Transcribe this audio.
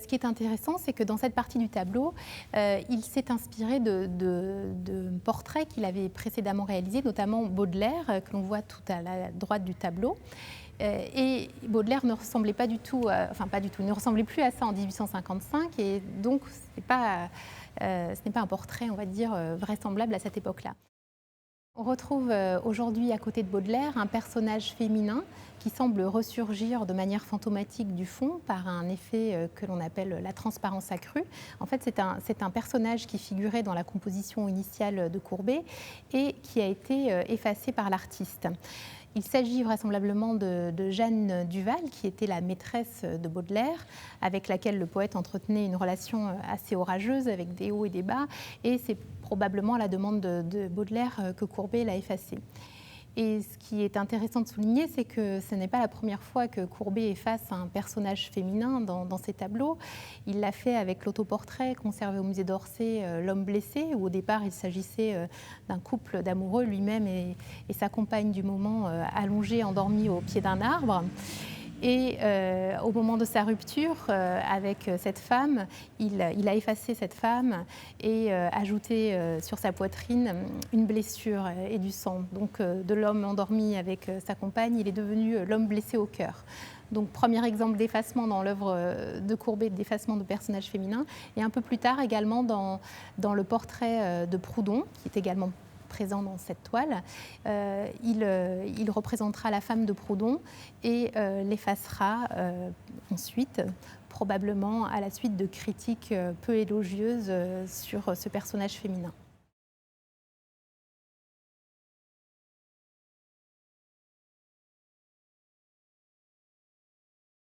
Ce qui est intéressant, c'est que dans cette partie du tableau, il s'est inspiré de portraits qu'il avait précédemment réalisés, notamment Baudelaire, que l'on voit tout à la droite du tableau. Et Baudelaire ne ressemblait pas du tout, il ne ressemblait plus à ça en 1855, et donc ce n'est pas un portrait, on va dire, vraisemblable à cette époque-là. On retrouve aujourd'hui à côté de Baudelaire un personnage féminin qui semble ressurgir de manière fantomatique du fond par un effet que l'on appelle la transparence accrue. En fait, c'est un personnage qui figurait dans la composition initiale de Courbet et qui a été effacé par l'artiste. Il s'agit vraisemblablement de Jeanne Duval, qui était la maîtresse de Baudelaire, avec laquelle le poète entretenait une relation assez orageuse, avec des hauts et des bas, et c'est probablement à la demande de Baudelaire que Courbet l'a effacé. Et ce qui est intéressant de souligner, c'est que ce n'est pas la première fois que Courbet efface un personnage féminin dans ses tableaux. Il l'a fait avec l'autoportrait conservé au musée d'Orsay, L'homme blessé, où au départ il s'agissait d'un couple d'amoureux, lui-même et sa compagne du moment, allongés, endormis au pied d'un arbre. Et au moment de sa rupture avec cette femme, il a effacé cette femme et ajouté sur sa poitrine une blessure et du sang. Donc de l'homme endormi avec sa compagne, il est devenu l'homme blessé au cœur. Donc premier exemple d'effacement dans l'œuvre de Courbet, d'effacement de personnages féminins. Et un peu plus tard également dans le portrait de Proudhon, qui est également présent dans cette toile, il représentera la femme de Proudhon et l'effacera ensuite, probablement à la suite de critiques peu élogieuses sur ce personnage féminin.